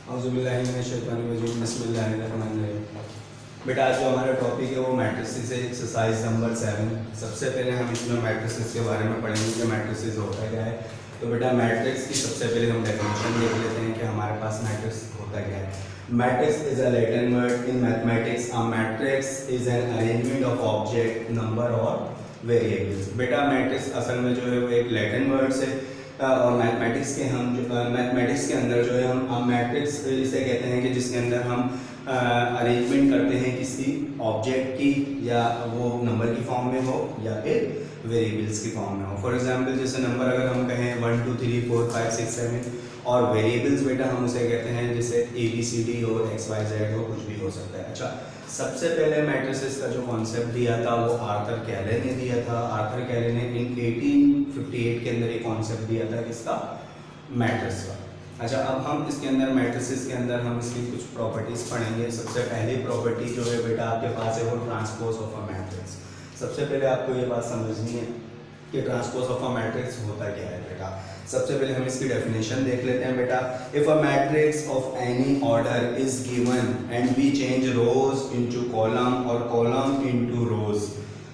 औज़ुबिल्लाहिमिनश्शैतानिर्रजीम बिस्मिल्लाहिर्रहमानिर्रहीम। बेटा आज जो हमारा टॉपिक है वो मैट्रिसेस है, एक्सरसाइज नंबर 7। सबसे पहले हम इसमें मैट्रिसेस के बारे में पढ़ेंगे कि मैट्रिसेस होता क्या है। तो बेटा मैट्रिक्स की सबसे पहले हम डेफिनेशन देख लेते हैं कि हमारे पास मैट्रिक्स होता क्या है। Matrix is a Latin word in mathematics. A matrix is an arrangement of object, number और वेरिएबल्स। बेटा मैट्रिक्स असल में जो है वो एक लैटिन वर्ड से और मैथमेटिक्स के अंदर जो है हम मैट्रिक्स इसे कहते हैं कि जिसके अंदर हम अरेंजमेंट करते हैं किसी ऑब्जेक्ट की, या वो नंबर की फॉर्म में हो या फिर वेरिएबल्स की फॉर्म में हो। फॉर एग्जांपल जैसे नंबर अगर हम कहें 1 2 3 4 5 6 7, और वेरिएबल्स बेटा हम उसे कहते हैं जैसे ABCD हो, XYZ हो, कुछ भी हो सकता है। अच्छा, सबसे पहले मैट्रिसेस का जो कॉन्सेप्ट दिया था वो आर्थर कैले ने दिया था। आर्थर कैले ने इन 1858 के अंदर ये कॉन्सेप्ट दिया था किसका, मैट्रिक्स का। अच्छा, अब हम इसके अंदर मैट्रिसेस के अंदर हम इसकी कुछ प्रॉपर्टीज पढ़ेंगे। सबसे पहली प्रॉपर्टी जो है बेटा आपके पास है वो ट्रांसपोज ऑफ अ मैट्रिक्स। सबसे पहले आपको ये बात समझनी है कि ट्रांसपोज ऑफ अ मैट्रिक्स होता क्या है बेटा। सबसे पहले हम इसकी डेफिनेशन देख लेते हैं बेटा। If a matrix of any order is given and we change rows into column और column into rows,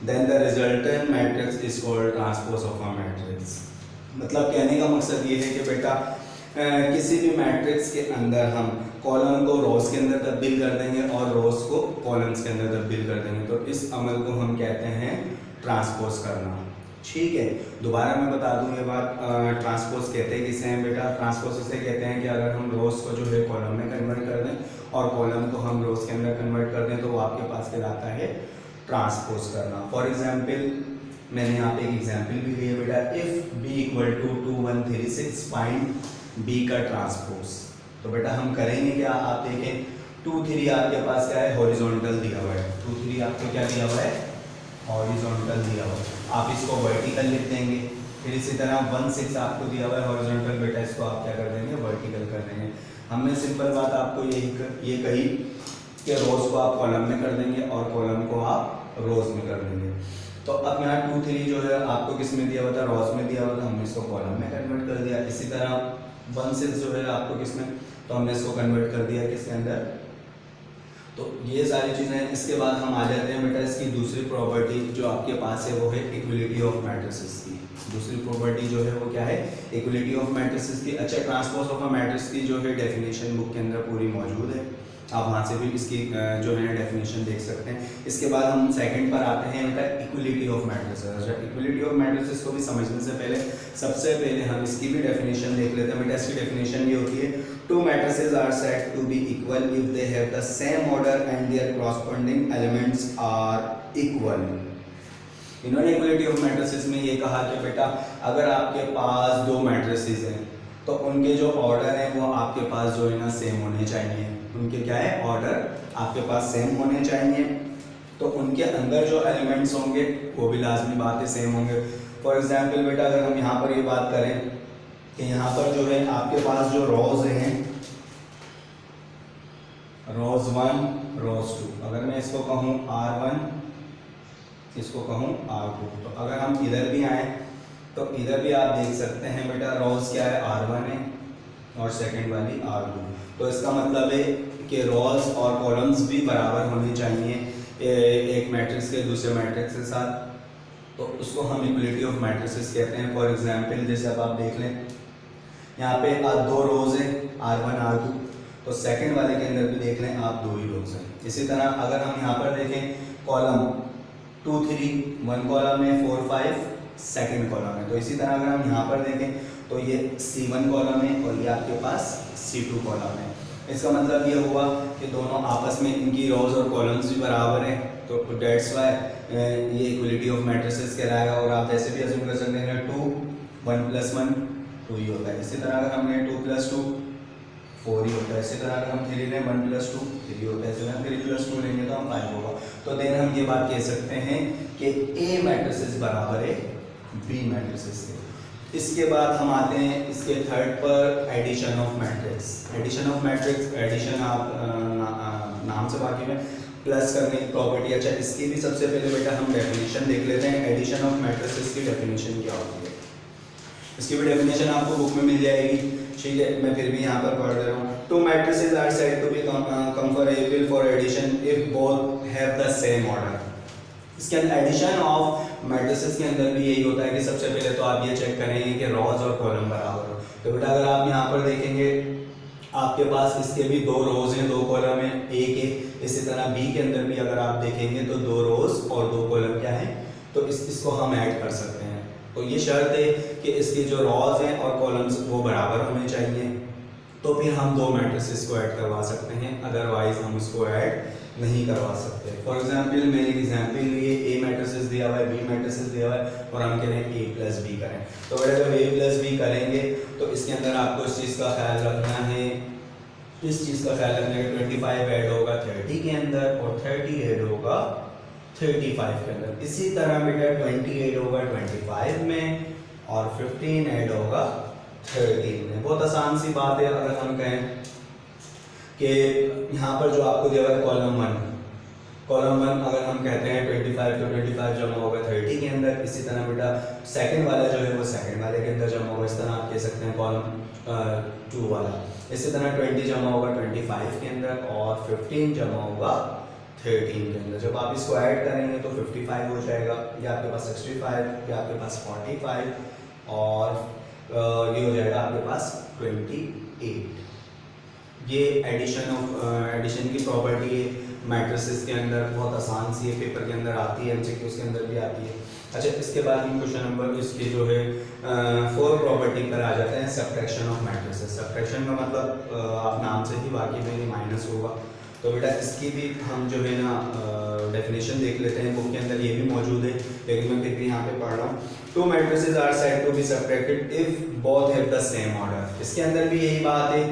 then the resultant matrix is called transpose of a matrix. मतलब कहने का मकसद ये है कि बेटा किसी भी मैट्रिक्स के अंदर हम कॉलम को रोज के अंदर तब्दील कर देंगे और रोज को कॉलम्स के अंदर तब्दील कर देंगे, तो इस अमल को हम कहते हैं ट्रांसपोज करना। ठीक है, दोबारा मैं बता दूं ये बात। ट्रांसपोज कहते हैं किसे हैं बेटा। ट्रांसपोज इसे कहते हैं कि अगर हम रोज को जो है कॉलम में कन्वर्ट कर दें और कॉलम को हम रोज के अंदर कन्वर्ट कर दें, तो वो आपके पास कहलाता है ट्रांसपोज करना। फॉर एग्जाम्पल मैंने यहाँ पे एक एग्जाम्पल भी लिया बेटा। If b equal to 2136 find b का ट्रांसपोज। तो बेटा हम करेंगे क्या, आप देखें 2 3 आपके पास क्या है, हॉरिजॉन्टल दिया हुआ है। 2 3 आपको क्या दिया हुआ है, हॉरिजॉन्टल दिया हुआ है। आप इसको वर्टिकल लिख देंगे। फिर इसी तरह 1 6 आपको दिया हुआ है हॉरिजॉन्टल, बेटा इसको आप क्या कर देंगे, वर्टिकल कर देंगे। हमने सिंपल बात आपको ये कही कि रोज को आप कॉलम में कर देंगे और कॉलम को आप रोज में कर देंगे। तो अब यहाँ 2 3 जो है आपको किस में दिया हुआ था, रोज में दिया हुआ था, हमने इसको कॉलम में कन्वर्ट कर दिया। इसी तरह 1 6 जो है आपको किस में, तो हमने इसको कन्वर्ट कर दिया किसके अंदर। तो ये सारी चीज़ें। इसके बाद हम आ जाते हैं बेटा इसकी दूसरी प्रॉपर्टी जो आपके पास है वो है इक्वलिटी ऑफ मैट्रिसेस की। दूसरी प्रॉपर्टी जो है वो क्या है, इक्वलिटी ऑफ मैट्रिसेस की। अच्छा, ट्रांसपोज ऑफ अ मैट्रिक्स की जो है डेफिनेशन बुक के अंदर पूरी मौजूद है, आप वहाँ से भी इसकी जो है डेफिनेशन देख सकते हैं। इसके बाद हम सेकंड पर आते हैं बेटा equality of matrices. Equality of matrices को भी समझने से पहले सबसे पहले हम इसकी भी डेफिनेशन देख लेते हैं बेटा। इसकी डेफिनेशन ये होती है, two matrices are said to be equal if they have the same order and their corresponding elements are equal. इन्होंने इक्वलिटी ऑफ मैट्रिसेस में ये कहा कि बेटा अगर आपके पास दो मैट्रिसेस हैं तो उनके जो ऑर्डर हैं वो आपके पास जो है ना सेम होने चाहिए। उनके क्या है, ऑर्डर आपके पास सेम होने चाहिए। तो उनके अंदर जो एलिमेंट्स होंगे वो भी लाजमी बात है सेम होंगे। फॉर एग्जांपल बेटा अगर हम यहाँ पर ये बात करें कि यहाँ पर जो है आपके पास जो रोज हैं, रोज 1 रोज 2, अगर मैं इसको कहूँ R1 इसको कहूँ R2, तो अगर हम इधर भी आए तो इधर भी आप देख सकते हैं बेटा रोज क्या है, R1 है और सेकंड वाली R2। तो इसका मतलब है कि रोज और कॉलम्स भी बराबर होने चाहिए एक मैट्रिक्स के दूसरे मैट्रिक्स के साथ। तो उसको हम इक्वलिटी ऑफ मैट्रिसेस कहते हैं। फॉर एग्जांपल जैसे अब आप देख लें यहाँ पे दो रोज हैं R1 R2, तो सेकंड वाले के अंदर भी देख लें आप दो ही रोज हैं। इसी तरह अगर हम यहाँ पर देखें कॉलम 2 3 1 कॉलम है, 4 5 सेकंड कॉलम है। तो इसी तरह अगर हम यहाँ पर देखें तो ये C1 कॉलम है और ये आपके पास C2 कॉलम है। इसका मतलब ये हुआ कि दोनों आपस में इनकी रोज और कॉलम्स भी बराबर हैं, तो डेट्स वाई ये इक्वलिटी ऑफ मैट्रिसेस कहलाएगा। और आप ऐसे भी अज्यूम कर सकते हैं 2 1 + 1 2 ही होता है। इसी तरह अगर हमने 2 + 2 4 ही होता है। इसी तरह अगर हम 3 लें 1 + 2 3 होता है। इसी तरह 3 + 2 लेंगे तो हम 5 होगा। तो देन हम ये बात कह सकते हैं कि A मैट्रिसेस बराबर है B मैट्रिसेस से। इसके बाद हम आते हैं इसके थर्ड पर, addition of matrix. Addition of matrix, addition आप नाम से वाकिफ है, प्लस करने की प्रॉपर्टी। अच्छा, इसकी भी सबसे पहले बेटा हम डेफिनेशन देख लेते हैं। एडिशन ऑफ मैट्रिसेस की डेफिनेशन क्या होती है, इसकी भी डेफिनेशन आपको बुक में मिल जाएगी। ठीक है, मैं फिर भी यहाँ पर पढ़ दे रहा हूँ। Two matrices are said to be conformable for addition if both have the same order. इसके अंदर एडिशन ऑफ मैट्रिसेस के अंदर भी यही होता है कि सबसे पहले तो आप ये चेक करेंगे कि रोज और कॉलम बराबर हो। तो बेटा अगर आप यहाँ पर देखेंगे आपके पास इसके भी 2 रोज हैं 2 कॉलम हैं, ए के, इसी तरह बी के अंदर भी अगर आप देखेंगे तो 2 रोज और 2 कॉलम क्या है, तो इसको हम ऐड कर सकते हैं। तो ये शर्त है कि इसकी जो रोज हैं और कॉलम्स वो बराबर होने चाहिए, तो फिर हम 2 मैट्रिसेस को ऐड करवा सकते हैं, अदरवाइज हम उसको ऐड नहीं करवा सकते। फॉर एग्जाम्पल मैंने एक एग्जाम्पल लिए, ए मैट्रिसेस दिया हुआ है, बी मैट्रिसेस दिया हुआ है और हम कह रहे हैं ए प्लस बी करें। तो बेटा जब ए प्लस बी करेंगे तो इसके अंदर आपको इस चीज़ का ख्याल रखना है, इस चीज़ का ख्याल रखना है कि 25 ऐड होगा 30 के अंदर और 30 ऐड होगा 35 के अंदर। इसी तरह बेटा 20 ऐड होगा 25 में और 15 ऐड होगा 13 में। बहुत आसान सी बात है। अगर हम कहें कि यहाँ पर जो आपको दिया हुआ है कॉलम 1 अगर हम कहते हैं 25 तो 25 जमा होगा 30 के अंदर। इसी तरह बेटा सेकंड वाला जो है वो सेकंड वाले के अंदर जमा होगा, इस तरह आप कह सकते हैं कॉलम 2 वाला। इसी तरह 20 जमा होगा 25 के अंदर और 15 जमा होगा 13 के अंदर। जब आप इसको ऐड करेंगे तो 55 हो जाएगा, या आपके पास 65 या आपके पास 45 और ये हो जाएगा आपके पास 28। ये एडिशन की प्रॉपर्टी है मैट्रिसेस के अंदर, बहुत आसान सी है, पेपर के अंदर आती है, एमसीक्यूज के अंदर भी आती है। अच्छा, इसके बाद हम क्वेश्चन नंबर इसकी जो है 4 प्रॉपर्टी पर आ जाते हैं, सब्ट्रैक्शन ऑफ मैट्रिसेस। सब्ट्रैक्शन का मतलब आप नाम से ही वाकई में माइनस होगा। तो बेटा इसकी भी हम जो है ना डेफिनेशन देख लेते हैं, बुक के अंदर ये भी मौजूद है लेकिन मैं फिर भी यहाँ पे पढ़ रहा हूँ। Two matrices are said to be subtracted if both have the same order. इसके अंदर भी यही बात है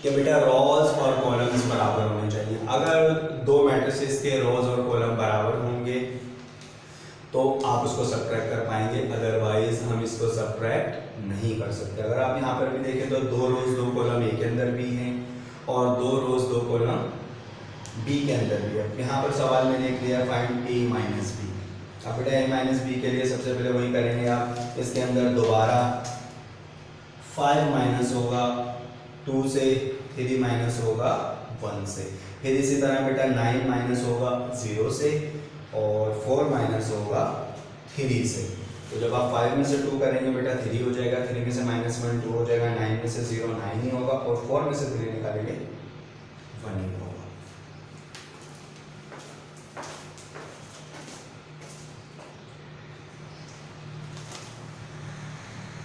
कि बेटा रोज और कॉलम्स बराबर होने चाहिए। अगर 2 मैट्रिसेस के रोज और कॉलम बराबर होंगे तो आप उसको सब्ट्रैक्ट कर पाएंगे, अदरवाइज हम इसको सब्ट्रैक्ट नहीं कर सकते। अगर आप यहाँ पर भी देखें तो 2 रोज 2 कॉलम ए के अंदर भी हैं और 2 रोज 2 कॉलम बी के अंदर भी है। यहाँ पर सवाल मैंने किया फाइंड ए माइनस बी। अब बेटा ए माइनस बी के लिए सबसे पहले वही करेंगे आप, इसके अंदर दोबारा 5 माइनस होगा 2 से, 3 माइनस होगा 1 से, फिर इसी तरह बेटा 9 माइनस होगा 0 से और 4 माइनस होगा 3 से। तो जब आप 5 में से 2 करेंगे बेटा 3 हो जाएगा, 3 में से -1 2 हो जाएगा, 9 में से 0 9 ही होगा और 4 में से 3 निकालेंगे 1 ही होगा।